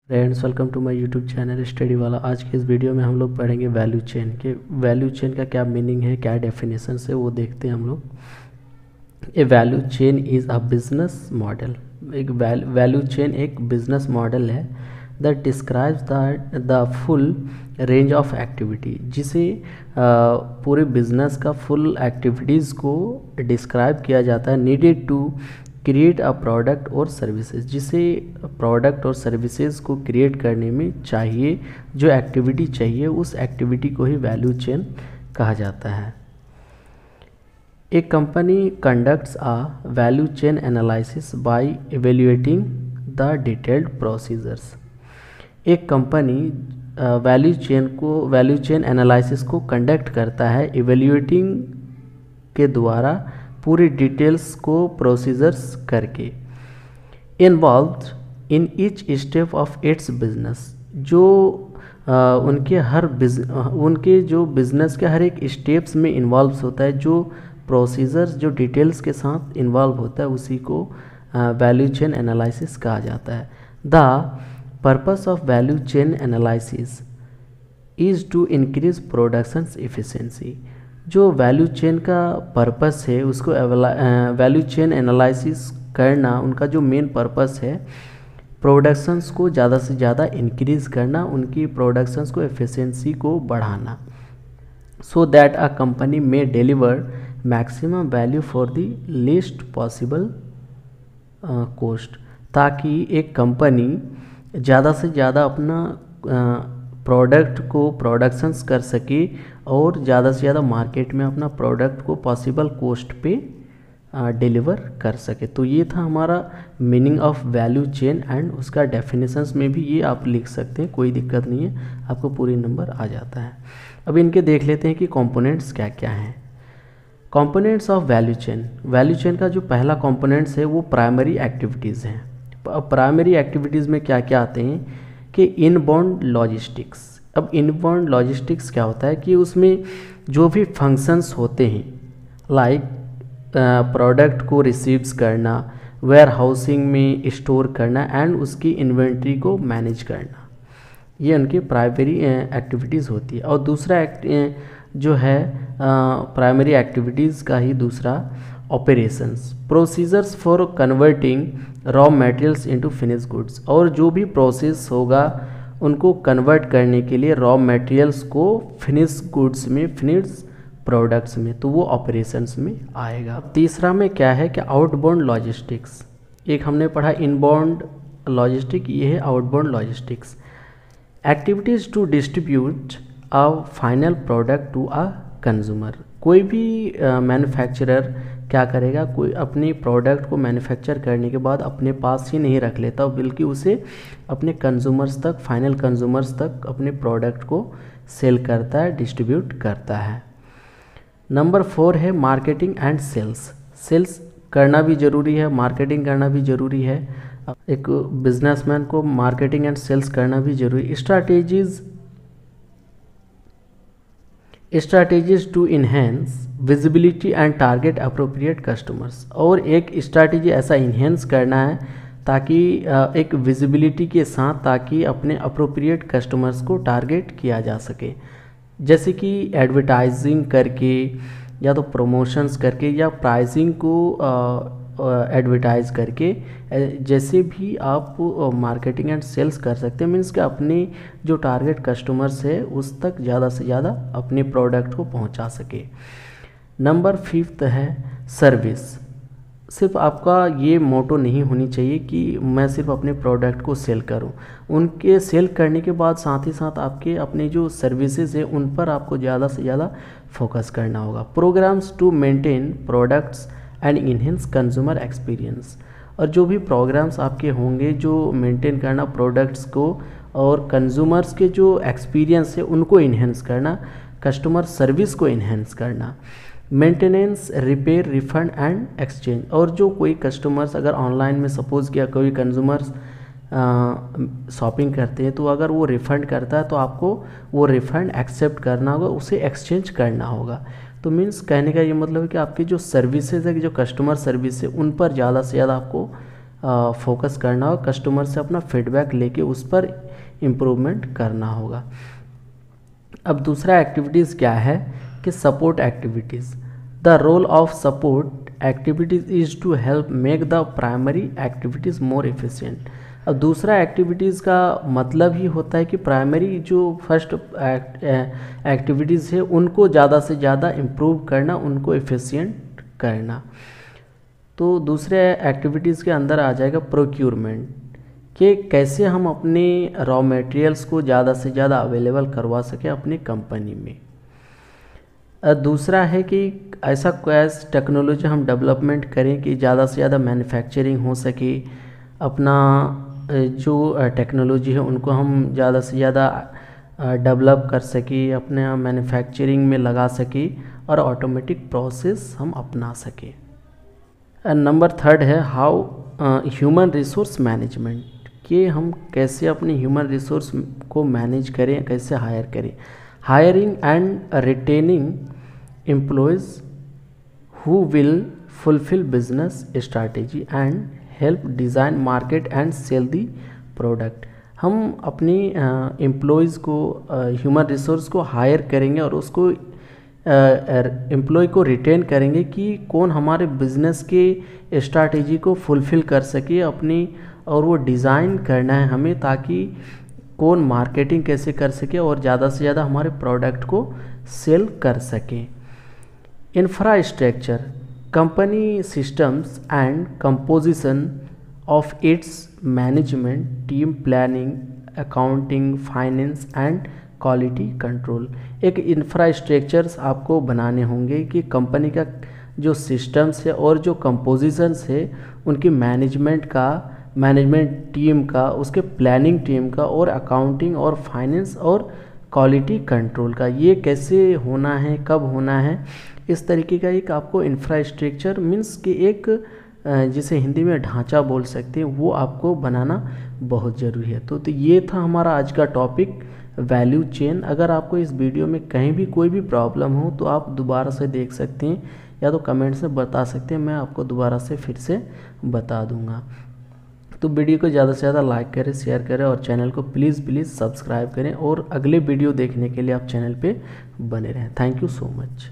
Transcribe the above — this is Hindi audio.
Friends, welcome to my YouTube channel study वाला। आज के इस वीडियो में हम लोग पढ़ेंगे वैल्यू चेन के। वैल्यू चेन का क्या मीनिंग है, क्या डेफिनेशन है, वो देखते हैं हम लोग। A value chain is a business model. एक वैल्यू चेन एक बिजनेस मॉडल है that describes the full range of activity, जिसे पूरे बिजनेस का फुल एक्टिविटीज़ को डिस्क्राइब किया जाता है। Needed to create a product और सर्विसेज, जिसे प्रोडक्ट और सर्विसेज को क्रिएट करने में चाहिए जो एक्टिविटी चाहिए, उस एक्टिविटी को ही वैल्यू चेन कहा जाता है। A company conducts a value chain analysis by evaluating the detailed procedures. एक कंपनी वैल्यू चेन एनालिसिस को कंडक्ट करता है इवेल्युएटिंग के द्वारा पूरी डिटेल्स को प्रोसीजर्स करके। Involved in each step of its business, जो उनके जो बिजनेस के हर एक स्टेप्स में इन्वॉल्व होता है, जो प्रोसीजर्स जो डिटेल्स के साथ इन्वॉल्व होता है, उसी को वैल्यू चेन एनालिसिस कहा जाता है। The purpose of value chain analysis is to increase production efficiency. जो वैल्यू चेन का पर्पस है, उसको वैल्यू चेन एनालिसिस करना, उनका जो मेन पर्पस है प्रोडक्शंस को ज़्यादा से ज़्यादा इंक्रीज़ करना, उनकी प्रोडक्शंस को एफिशिएंसी को बढ़ाना, सो दैट अ कंपनी में deliver maximum value for the least possible cost, ताकि एक कंपनी ज़्यादा से ज़्यादा अपना प्रोडक्ट को प्रोडक्शंस कर सके और ज़्यादा से ज़्यादा मार्केट में अपना प्रोडक्ट को पॉसिबल कॉस्ट पे डिलीवर कर सके। तो ये था हमारा meaning of value chain, and उसका डेफिनेशंस में भी ये आप लिख सकते हैं, कोई दिक्कत नहीं है, आपको पूरी नंबर आ जाता है। अब इनके देख लेते हैं कि कंपोनेंट्स क्या क्या हैं। Components of value chain. Value chain का जो पहला कंपोनेंट्स है वो प्राइमरी एक्टिविटीज़ हैं। प्राइमरी एक्टिविटीज़ में क्या क्या आते हैं कि इनबाउंड लॉजिस्टिक्स। अब इनबाउंड लॉजिस्टिक्स क्या होता है कि उसमें जो भी फंक्शंस होते हैं, लाइक प्रोडक्ट को रिसीव्स करना, वेयर हाउसिंग में स्टोर करना, एंड उसकी इन्वेंट्री को मैनेज करना, ये उनकी प्राइमरी एक्टिविटीज़ होती है। और दूसरा जो है प्राइमरी एक्टिविटीज़ का ही दूसरा operations, procedures for converting raw materials into finish goods. और जो भी प्रोसेस होगा उनको कन्वर्ट करने के लिए रॉ मटेरियल्स को फिनिश गुड्स में, फिनिश प्रोडक्ट्स में, तो वो ऑपरेशंस में आएगा। तीसरा में क्या है कि आउटबाउंड लॉजिस्टिक्स। एक हमने पढ़ा इनबाउंड लॉजिस्टिक, ये है outbound logistics. Activities to distribute a final product to a consumer. कोई भी मैन्युफैक्चरर क्या करेगा, कोई अपनी प्रोडक्ट को मैन्युफैक्चर करने के बाद अपने पास ही नहीं रख लेता, बल्कि उसे अपने कंज्यूमर्स तक, फाइनल कंज्यूमर्स तक अपने प्रोडक्ट को सेल करता है, डिस्ट्रीब्यूट करता है। नंबर 4 है मार्केटिंग एंड सेल्स। सेल्स करना भी ज़रूरी है, मार्केटिंग करना भी ज़रूरी है। एक बिजनेसमैन को मार्केटिंग एंड सेल्स करना भी ज़रूरी। Strategies to enhance visibility and target appropriate customers. और एक स्ट्रैटेजी ऐसा इन्हेंस करना है ताकि एक विजिबिलिटी के साथ, ताकि अपने अप्रोप्रिएट कस्टमर्स को टारगेट किया जा सके, जैसे कि एडवर्टाइजिंग करके, या तो प्रमोशंस करके, या प्राइसिंग को एडवर्टाइज करके, जैसे भी आप मार्केटिंग एंड सेल्स कर सकते हैं। मीन्स कि अपने जो टारगेट कस्टमर्स है उस तक ज़्यादा से ज़्यादा अपने प्रोडक्ट को पहुंचा सके। नंबर 5 है सर्विस। सिर्फ आपका ये मोटो नहीं होनी चाहिए कि मैं सिर्फ अपने प्रोडक्ट को सेल करूं। उनके सेल करने के बाद साथ ही साथ आपके अपने जो सर्विसेज है उन पर आपको ज़्यादा से ज़्यादा फोकस करना होगा। Programmes to maintain products and enhance consumer experience. और जो भी प्रोग्राम्स आपके होंगे जो मेंटेन करना प्रोडक्ट्स को, और कंज्यूमर्स के जो एक्सपीरियंस है उनको इन्हेंस करना, कस्टमर सर्विस को इन्हेंस करना। Maintenance, repair, refund and exchange. और जो कोई कस्टमर्स अगर ऑनलाइन में सपोज़ किया कोई कंज्यूमर्स शॉपिंग करते हैं, तो अगर वो रिफ़ंड करता है तो आपको वो रिफ़ंड एक्सेप्ट करना होगा, उसे एक्सचेंज करना होगा। तो मीन्स कहने का ये मतलब है कि आपकी जो सर्विसेज है, जो कस्टमर सर्विस है, उन पर ज़्यादा से ज़्यादा आपको फोकस करना होगा, कस्टमर से अपना फीडबैक लेके उस पर इम्प्रूवमेंट करना होगा। अब दूसरा एक्टिविटीज़ क्या है कि support activities. The role of support activities is to help make the primary activities more efficient. अब दूसरा एक्टिविटीज़ का मतलब ही होता है कि प्राइमरी जो फर्स्ट एक्टिविटीज़ है उनको ज़्यादा से ज़्यादा इम्प्रूव करना, उनको एफिशिएंट करना। तो दूसरे एक्टिविटीज़ के अंदर आ जाएगा प्रोक्यूरमेंट, कि कैसे हम अपने रॉ मटेरियल्स को ज़्यादा से ज़्यादा अवेलेबल करवा सकें अपनी कंपनी में। दूसरा है कि ऐसा कैसे टेक्नोलॉजी हम डेवलपमेंट करें कि ज़्यादा से ज़्यादा मैन्युफैक्चरिंग हो सके, अपना जो टेक्नोलॉजी है उनको हम ज़्यादा से ज़्यादा डेवलप कर सके, अपने मैन्युफैक्चरिंग में लगा सके और ऑटोमेटिक प्रोसेस हम अपना सकें। नंबर थर्ड है हाउ ह्यूमन रिसोर्स मैनेजमेंट, कि हम कैसे अपने ह्यूमन रिसोर्स को मैनेज करें, कैसे हायर करें। Hiring and retaining employees who will fulfil business strategy and help design market and sell the product. हम अपनी एम्प्लॉयज़ को, ह्यूमन रिसोर्स को हायर करेंगे और उसको एम्प्लॉय को रिटेन करेंगे कि कौन हमारे बिज़नेस के स्ट्रैटेजी को फुलफ़िल कर सके अपनी, और वो डिज़ाइन करना है हमें ताकि कौन मार्केटिंग कैसे कर सके और ज़्यादा से ज़्यादा हमारे प्रोडक्ट को सेल कर सकें। Infrastructure, company systems and composition of its management team, planning, accounting, finance and quality control. एक इंफ्रास्ट्रक्चर्स आपको बनाने होंगे कि कंपनी का जो सिस्टम्स है और जो कंपोजिशंस है उनकी मैनेजमेंट टीम का, उसके प्लानिंग टीम का, और अकाउंटिंग और फाइनेंस और क्वालिटी कंट्रोल का, ये कैसे होना है, कब होना है, इस तरीके का एक आपको इंफ्रास्ट्रक्चर मीन्स कि एक जिसे हिंदी में ढांचा बोल सकते हैं, वो आपको बनाना बहुत ज़रूरी है। तो ये था हमारा आज का टॉपिक वैल्यू चेन। अगर आपको इस वीडियो में कहीं भी कोई भी प्रॉब्लम हो तो आप दोबारा से देख सकते हैं या तो कमेंट से बता सकते हैं, मैं आपको दोबारा से फिर से बता दूंगा। तो वीडियो को ज़्यादा से ज़्यादा लाइक करें, शेयर करें और चैनल को प्लीज़ सब्सक्राइब करें, और अगले वीडियो देखने के लिए आप चैनल पे बने रहें। Thank you so much.